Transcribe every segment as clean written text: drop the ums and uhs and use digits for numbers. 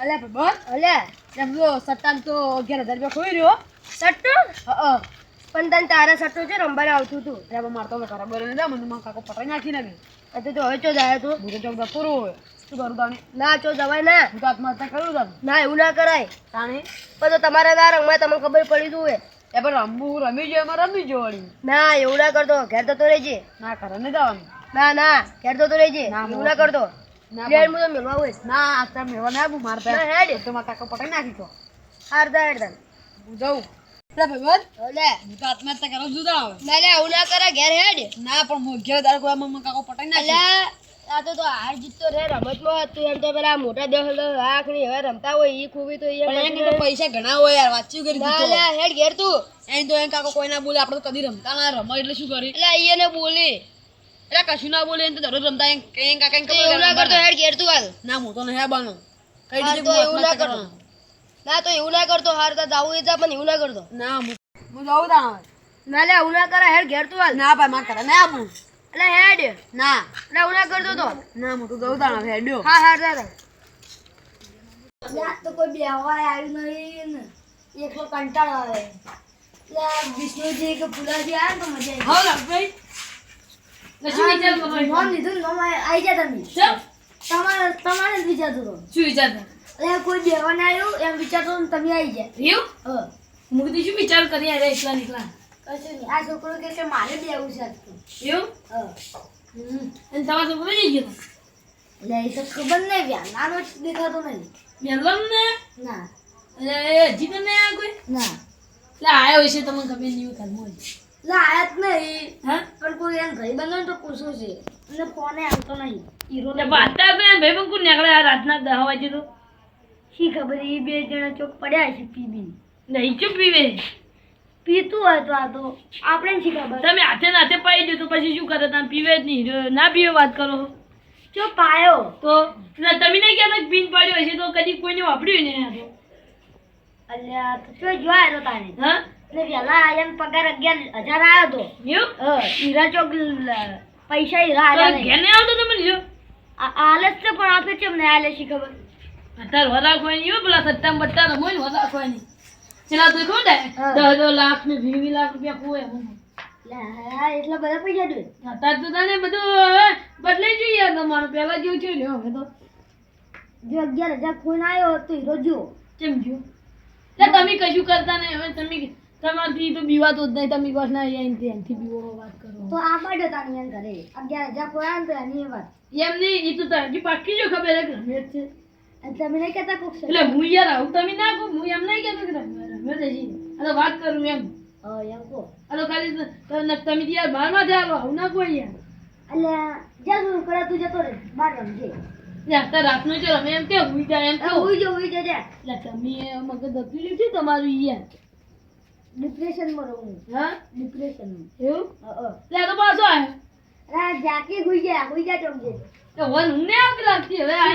અલ્યા બસ અલ્યા એમ તો સટ્ટામ તો 11,000 રૂપિયા ખોઈ રહ્યો સટ્ટો પણ તને તારા સટ્ટો છે રંબાને આવતું તું એટલે મારતો મેં બરાબર ને મને મારા કાકો પટાઈ નાખી નાખી તો હવે ચો જાય તું હું તો ચોક પૂરું હોય શું કરું તાને ના ચો જવાય ના હું તો આત્મહત્યા કરું તાને ના એવું ના કરાય તાને પણ તો તમારા ના રંગમાં તમને ખબર પડી તું એ પણ રમવું રમી જોઈએ એમાં રમી જો વળી ના એવું ના કરતો ઘેર તો રહેજે ના કરે ને જવાનું ના ઘેર તો રહેજે એવું ના કરતો લેડ હું તો મેળવા હોય ના આસ્તા મેળવા ના હું મારતા હેડ તો મારા કાકો પટાઈ નાખી તો હારદા હેડ હું જાઉં ભગવાન ઓલે હું તો આત્મહત્યા કરું છું ના લે એવું ના કરે ઘેર હેડ ના પણ હું ઘેર દાર કોઈ મમ્મા કાકો પટાઈ નાખી આ તો હાર જીત તો રે રમતમાં હતું એમ તો પેલા મોટા 10 લાખ ની હવે રમતા હોય ઈ ખૂબી તો એ તો પૈસા ઘણા હોય યાર વાંચ્યું કરી દીધું ના લે હેડ ઘેર તું એમ તો એમ કાકો કોઈ ના બોલે આપણે તો કદી રમતા ના રમો એટલે શું કરી એટલે ઈને બોલે એટલે કશું ના બોલે એમ તો દરરોજ રમતા એમ કાકા એમ ખબર ના કરતો હેડ ઘેર તું હાલ ના હું તો નહી બાનો કઈ દીધું તો એવું ના કરતો ના તો એવું ના કરતો હાર તો જાવું એ જા પણ એવું ના કરતો ના હું જાઉં તા ના લે એવું ના કરે હેડ ઘેર તું હાલ ના ભાઈ માં કરે ના આપું એટલે હેડ ના એટલે એવું ના કરતો તો ના હું તો જાઉં તા હેડ્યો હા હા જા યાર તો કોઈ બેવાય આવ્યું નહીં ને એકલો કંટાળો આવે એટલે વિષ્ણુજી કે ફુલાજી આવે તો મજા આવી હા ભાઈ નશું વિચાર કરો નોમ લીધું નોમ આવી જા તમે તમારે જ વિચારતો તો શું વિચારતા એટલે કોઈ બેવા ના આવ્યું એમ વિચારતો તમે આવી જાય એવું હા હું કીધું શું વિચાર કરી આવ્યા એકલા નીકળા કશું નહીં આ છોકરો કે મારે બેવું છે એવું હા અને તમારો છોકરો જઈ ગયો એટલે એ તો ખબર નહીં વ્યા નાનો જ દેખાતો નહીં બેલમ ને ના એટલે હજી તો નહીં આ કોઈ ના એટલે આયો હશે તમને ખબર નહીં ઘરમાં એટલે આયા જ નહીં હા પણ કોઈ એમ ભાઈ બંધ તો પૂછવું છે અને ફોને આવતો નહીં હીરો ને વાતા બે ભાઈ બંધ કોણ નીકળે આ રાતના 10 વાગે તો શી ખબર એ બે જણા ચોક પડ્યા છે પીબી નહીં ચૂપ પીવે પીતું હોય તો આ તો આપણે શી ખબર તમે હાથે નાથે પાઈ દો તો પછી શું કરે તમે પીવે જ નહીં ના પીવે વાત કરો જો પાયો તો તમે નહીં કહેતા પીન પાડ્યો હશે તો કદી કોઈને વાપર્યું નહીં આ તો અલ્યા તો શું જોયા તો તાને હા એટલે વેલા આયન પગાર 11,000 આવ્યો તો એવું હીરા ચોક પૈસા હીરા આલ્યા ઘેર નહીં આવતો તમે જો આલસ છે પણ આપે કેમ નહીં આલે શી ખબર અત્યારે વરા કોઈ નહીં પેલા સટ્ટા બટ્ટા રમો ને વરા કોઈ નહીં ચલા તો કોણ દે 10 લાખ ને 20 લાખ રૂપિયા કોઈ એટલા બધા પૈસા દે અત્યારે તો તને બધું બદલાઈ ગયું યાર તમારું પહેલા જેવું છે લ્યો હવે તો જો 11,000 ફોન આવ્યો તો હીરો જો કેમ જો એટલે તમે કશું કરતા નહીં હવે તમે તમારથી તો બીવાતો જ નહીં તમે બસ ના એનથી બીવો વાત કરો તો આ પડ્યો તાની એમ કરે 11,000 ફોન આવ્યો તો એની વાત એમ નહીં એ તો તારી પાકી જો ખબર છે રમેશ છે તમે નહીં કહેતા કોક એટલે હું યાર આવું તમે ના કહો હું એમ નહીં કહેતો કે રમેશ જી અરે વાત કરું એમ એમ કહો અરે ખાલી તમે યાર બહારમાં ચાલો આવું ના કોઈ યાર એટલે જ્યાં શું કરે તું જતો રે બહાર રમજે યાર રાતનો જો રમે એમ કે હુઈ જાય એમ કે હુઈ જો એટલે તમે મગજ દબી લીધું તમારું યાર ડિપ્રેશનમાં રહું હા ડિપ્રેશનમાં એવું એટલે તો પાછો આવ્યો અરે જાકે હુઈ જા જમજે તો વન ને આગ લાગતી હવે આ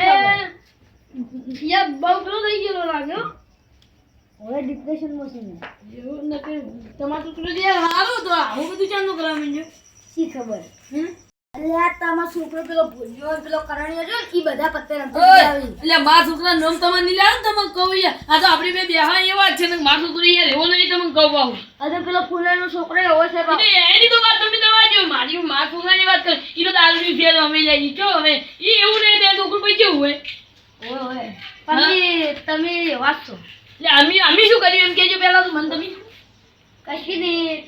યાર બહુ પેલો થઈ ગયો લાગ્યો હવે ડિપ્રેશનમાં છે ને એવું નથી તમારું છોકરો યાર હારું તો આવું બધું ચાંદો કરવા માંડ્યો શી ખબર એટલે આ તમારો છોકરો પેલો ભૂલ્યો પેલો કરણ્યો છે ને ઈ બધા પત્તે રમતા આવી એટલે મારા છોકરા નામ તમારે નહીં લાવ તમને કહું યાર આ તો આપણી બે બેહા એવા છે ને મારો છોકરો યાર એવો નહીં તમને કહું આવું અરે પેલો ફૂલાનો છોકરો એવો છે એની તો વાત તમે દવા જો મારા છોકરાની વાત કર ઈ તો દારૂની ફેર અમે જાય જો હવે ઈ એવું નહીં તે છોકરું પછી કેવું હોય ઓય પણ તમે વાત છો એટલે અમે શું કર્યું એમ કેજો પહેલા તો મને તમે કશું નહીં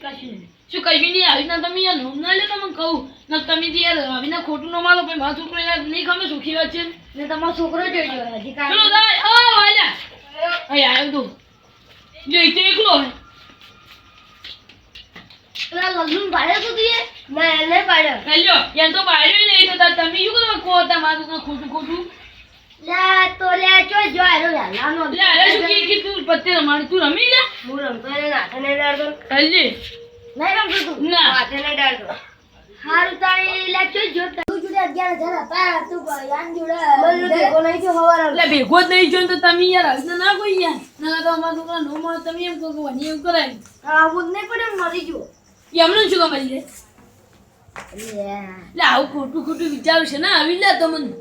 શું કશું નહીં આવી ના તમે યાર નોમ ના લે તમને કહું ના તમે યાર આવી ના ખોટું ન માલો ભાઈ મારો છોકરો યાર નહીં ખમે સુખી વાત છે ને તમારો છોકરો જોઈજો હજી કાંઈ ચલો દાય ઓ વાલા અહીં આવ્યો તું જો ઈ તો એકલો હે પેલા લગ્ન પાડ્યો તો તું ના એને પાડ્યો લ્યો એમ તો પાડ્યો નહીં તો તમે શું કરો કો હતા મારું ખોટું લા તો લે ચો જો આરો લાનો લે અરે શું કે તું પત્તે રમાડ તું રમી લે હું રમતો ને નાથે ને ડાળતો હલ્લી નહીં રમતો તું ના નાથે ને ડાળતો હારું તારી લે ચો જો તું જોડે 11,000 હતા તું યાન જોડે ભેગો નહીં જો હવાર લે ભેગો જ નહીં જો તો તમે યાર હસને ના કોઈ યાર ના તો અમાર છોકરા નો મળે તમે એમ કહો કે વની એવું કરાય આવું જ નહીં પડે મરી જો એમનું શું કમાઈ લે લે આવું ખોટું વિચારું છે ને આવી લે તમને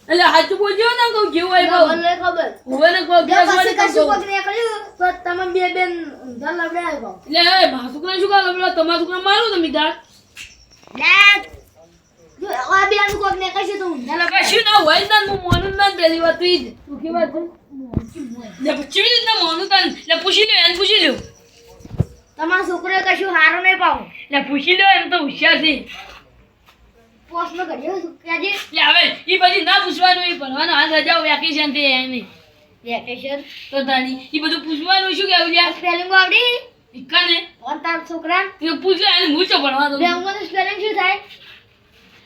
એટલે હાચું બોલજો ને કહું જેવું હોય કહું મને ખબર હવે ને કહું પછી બેસવાની કશું કહું કોક ને કર્યું તો તમે બે બેન ઊંધા લવડાવ્યા કહો એટલે એ મારા છોકરા શું કામ પેલા તમારા છોકરા મારું તમે તાર જો આ બે આનું કોક ને કશું તો ઊંધા લવડાવ્યા કશું ના હોય ને હું મોનું ના પહેલી વાત ઈ જ તું કે વાત લે પૂછી રીતના મોનું તને લે પૂછી લ્યો એને પૂછી લ્યો તમારા છોકરો કશું સારું નહીં પાવું લે પૂછી લ્યો એમ તો હોશિયાર છે પોસ્ટમાં કર્યો ક્યાંજી લે હવે ઈ પછી ના પૂછવાનું ઈ ભણવાનું હાલ રજાઓ વેકેશન થી એની વેકેશન તો તારી ઈ બધું પૂછવાનું શું કેવું યાર સ્પેલિંગ આવડી ઇકાને ઓન તાર છોકરા તું પૂછ લે એને હું તો ભણવા દઉં બેંગો નું સ્પેલિંગ શું થાય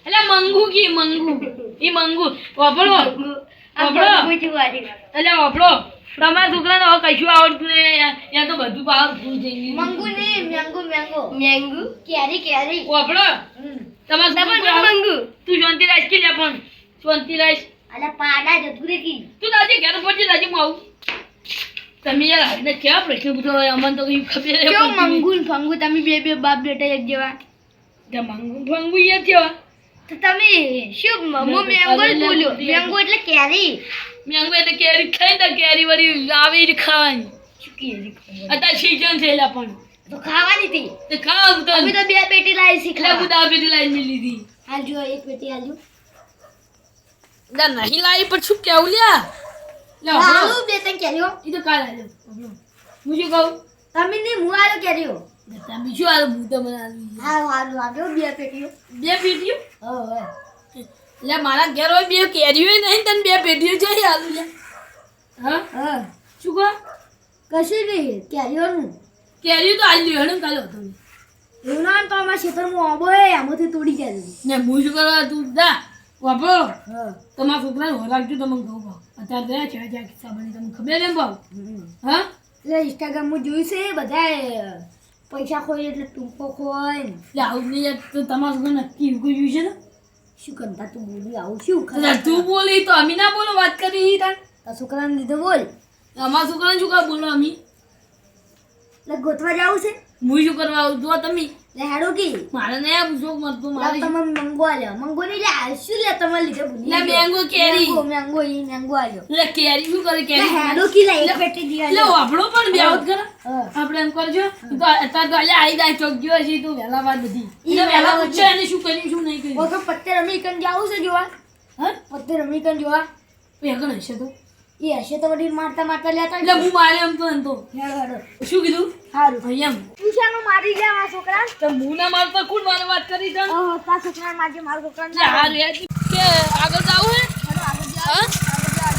એટલે મંગુ કી મંગુ ઈ મંગુ વાપરો પૂછ્યું આજે એટલે વાપરો તમારા છોકરાને હવે કશું આવડતું નહીં યા તો બધું પાવરફુલ થઈ ગયું મંગુ નહીં મેંગો કેરી વાપરો તમારા મંગુ તું શાંતિ રાખ કે લે પણ શાંતિ રાખ અલા પાડા જતું રે કી તું દાદી ઘર પછી દાદી માં આવું તમે યાર આવીને ક્યાં પ્રશ્ન પૂછો અમને તો કઈ ખબર નહીં કેવું મંગુ ને ફંગુ તમે બે બાપ બેટા એક જેવા મંગુ ફંગુ યાર થયો તો તમે શું મેંગો જ બોલ્યો મેંગો એટલે કેરી મેંગો એટલે કેરી ખાઈ તો કેરી વળી આવે જ ખાવાની શું કેરી અત્યારે સીઝન થયેલા પણ તો ખાવાની હતી તે ખાવ તો અમે તો બે પેટી લાવી એટલે શીખલા બધા પેટી લાઈને લીધી હાલજો એક પેટી હાલજો ના નહીં લાવી પણ શું કેવું લ્યા લે હાલું બે ત્રણ કેરીઓ ઈ તો કાલ આવ્યો હું શું કહું તમે ને હું આલો કેરીઓ તમે શું આ હું તો બનાવી હારું આવ્યો બે પેટીઓ બે પેટીઓ હવે લે મારા ઘેર હોય બે કેરીઓ નહીં તને બે પેટીઓ જઈ આલુ લે હા શું કહો કશું નહીં કેરીઓનું કેરીઓ તો આલી હેડો કાલે હતો એવું ના તો અમારા ખેતરમાં આંબો હે આમાંથી તોડી ગયા ને હું શું કરવા તું દા વાપરો હા તમારા છોકરાને હો રાખજો તમે કહું ભાવ અત્યારે ગયા છે કિસ્સા બની તમને ખબર એમ ભાવ હા એટલે ઇન્સ્ટાગ્રામમાં જોયું છે બધા પૈસા ખોય એટલે ટૂંકો ખોય એટલે આવું નહીં યાર તો તમારા છોકરા નક્કી એવું જોયું છે ને શું કરતા તું બોલી આવું શું એટલે તું બોલી તો અમે ના બોલો વાત કરી તાર તારા છોકરાને લીધે બોલ અમારા છોકરાને શું કરવા બોલો અમે એટલે ગોતવા જાવું છે હું શું કરવા આવું જો તમે લે હેડો કી મારે નહીં આ પૂછો મળતું મારે તમે મંગો આલ્યો મંગો નહીં લે શું લે તમારે લીધે ભૂલી લે મેંગો કેરી મેંગો ઈ મેંગો આલ્યો લે કેરી શું કરે લે કેરી હેડો કી લે એક પેટી દી એટલે વાપડો પણ બેવત કરે હા આપણે એમ કરજો તો અત્યારે તો અલ્યા આઈ જાય ચોક ગયો છે તું વહેલા વાત બધી એટલે વહેલા પૂછે એને શું કર્યું શું નહીં કર્યું તો પત્તે અમેરિકન જાવું છે જોવા હા પત્તે અમેરિકન જોવા પેગણ હશે તો એ હશે તો વળી મારતા લેતા એટલે હું મારે એમ તો એમ તો હેડો હેડો શું કીધું સારું ભાઈ એમ તું શાનું મારી ગયા મારા છોકરા તો હું ના મારતા કોણ મારે વાત કરી તને તારા છોકરા મારજે મારા છોકરાને એટલે હાર કે આગળ જાવું હે હેડો આગળ જા હા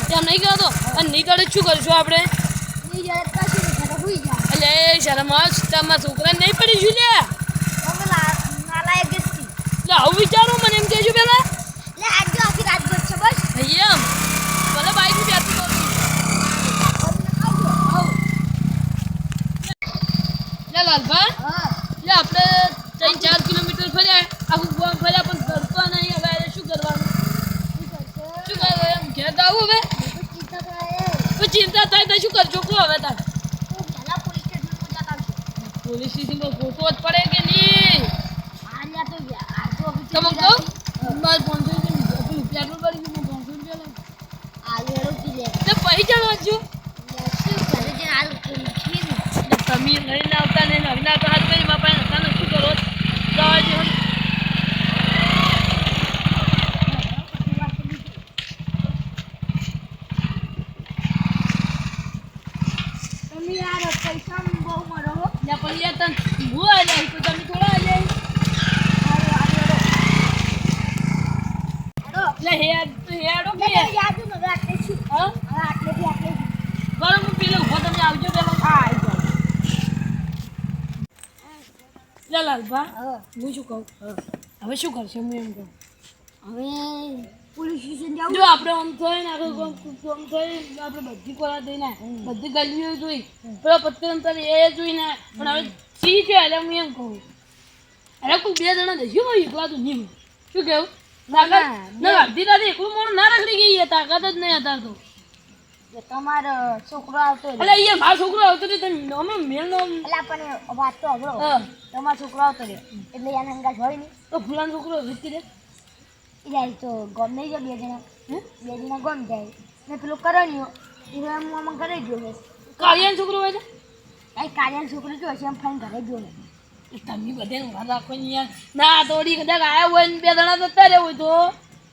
તેમ નહીં કહેતો અને નહીં કરે શું કરશું આપણે નહીં જાય કશું નહીં હેડો હુઈ જા એટલે શરમ તમારા છોકરાને નહીં પડી શું લે અમે નાલાયક જ છી એટલે આવું વિચારું મને એમ કહેજો પેલા લે આજજો આખી રાત ગોત છે બસ ભાઈ એમ ભલે બાઈક ની બેઠી કરું લે લાલભા હા લે આપણે 3-4 કિલોમીટર ફર્યા આખું ગામ ફર્યા પણ કરતો નહીં હવે શું કરવાનું શું કરે એમ ઘેર જાવું હવે તો ચિંતા થાય તો શું કરજો કો હવે તાર પોલીસ સ્ટેશનમાં ફોટો જ પડે કે નહીં તમે કહો મારે 500 રૂપિયા પેટ્રોલ ભરી ગયું 500 રૂપિયા તો પૈ ચડવા છું તમે લઈને આવતા ને નવીના તો હાથ કરી બાપા હતા શું કરો દવા જો તમે યાર પૈસા બહુ મરો હો ને પણ યાર તને હું આ જાય તો તમે થોડા આ જાય એટલે હેડો કે યાદ ન રાખે છું હા આટલે બરો હું પેલે ઉભો તમે આવજો પેલા હા આવી જાઓ લે લાલભા હા હું શું કહું હવે શું કરશે હું એમ કહું હવે પોલીસ સ્ટેશન જાવ જો આપણે આમ થાય ને આગળ આમ થાય આપણે બધી કોલા દઈને બધી ગલીઓ જોઈ પેલો પત્તર અંતર એ જોઈને પણ હવે સી છે એટલે હું એમ કહું અરે કોઈ બે જણા દઈશું ભાઈ એકલા તો નહીં શું કેવું તાકાત ના અડધી રાતે એકલું મોડું ના રખડી ગઈ એ તાકાત જ નહીં હતા તો તમારો છોકરો આવતો એટલે અહીંયા મારો છોકરો આવતો રહ્યો તમે અમે મેલનો એટલે પણ વાત તો અઘરો હા તમારો છોકરો આવતો રહ્યો એટલે એને અંગાજ હોય નહીં તો ફૂલાનો છોકરો વેચી દે યાર તો ગમે છે બે જણા બે જણા ગમ જાય ને પેલો કરણ્યો એ આમાં ઘરે ગયો છે કાળિયાનો છોકરો હોય છે એ કાળિયાનો છોકરો જો હશે એમ ફાઈન ઘરે ગયો ને એ તમે બધાને વાર રાખો ને યાર ના તોડી કદાચ આયા હોય ને બે જણા જતા રહે હોય તો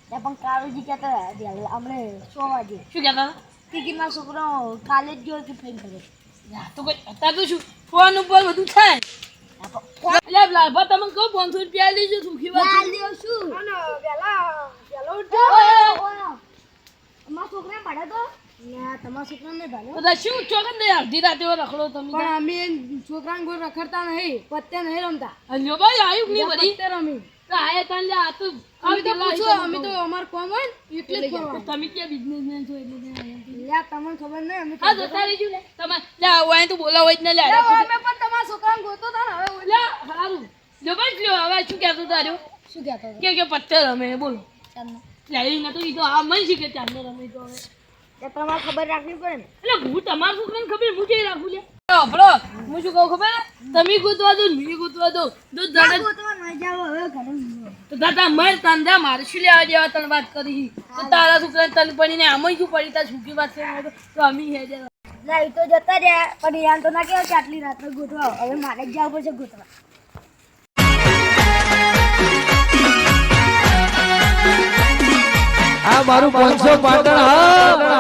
ત્યાં પણ કાળુજી કહેતા હતા હમણે 100 વાગે શું કહેતા કે મારો છોકરો કાલે જ ગયો કે ફાઈન ઘરે યા તો કોઈ અત્યારે તો શું ફોન ઉપર બધું થાય એટલે લાભા તમે કહો 500 રૂપિયા લેજો સુખી વાત લાલ દેવ શું અને વેલા ઉઠો અમારા છોકરાને ભાડે તો ના તમારા છોકરાને ભાડે બધા શું ચોકન દે અડધી રાતે રખડો તમે પણ અમે છોકરાને કોઈ રખડતા નહીં પત્તે નહીં રમતા અલ્યો ભાઈ આયુક ની બધી પત્તે રમી તો આયા તાન લે આ તો અમે તો અમાર કોમ હોય એટલે જ કરવાનું તમે કે બિઝનેસમેન છો એટલે લ્યા તમને ખબર નહીં અમે હા જતા રહેજો લે તમે લે વાય તો બોલાવો જ ને લે અમે પણ તમારા છોકરાને ગોતો તા ને હવે લે હારું જો ભાઈ લ્યો હવે શું કહેતો તાર્યો શું કહેતો કે પત્તે રમે બોલો ચાલો લે એ ન તો ઈ તો આ મન શીખે ચાંદો રમે તો હવે એ તમારે ખબર રાખવી પડે ને એટલે હું તમારું છોકરાને ખબર હું જઈ રાખું લે આપણો હું શું કહું ખબર તમે ગોતવા દો મી ગોતવા દો દૂધ દાડા ગોતવા ન જાવ હવે ઘરે તો દાદા મર તાંદા મારે શું લેવા દેવા તને વાત કરી તો તારા છોકરાને તન પડીને આમ શું પડી તાર છૂકી વાત છે તો અમી હે જાય ના એ તો જતા રહ્યા પણ યાર તો ના કેવો કે આટલી રાત્રે ગોતવા હવે મારે જ જવું પડશે ગોતવા આ મારું 500 પાટણ હા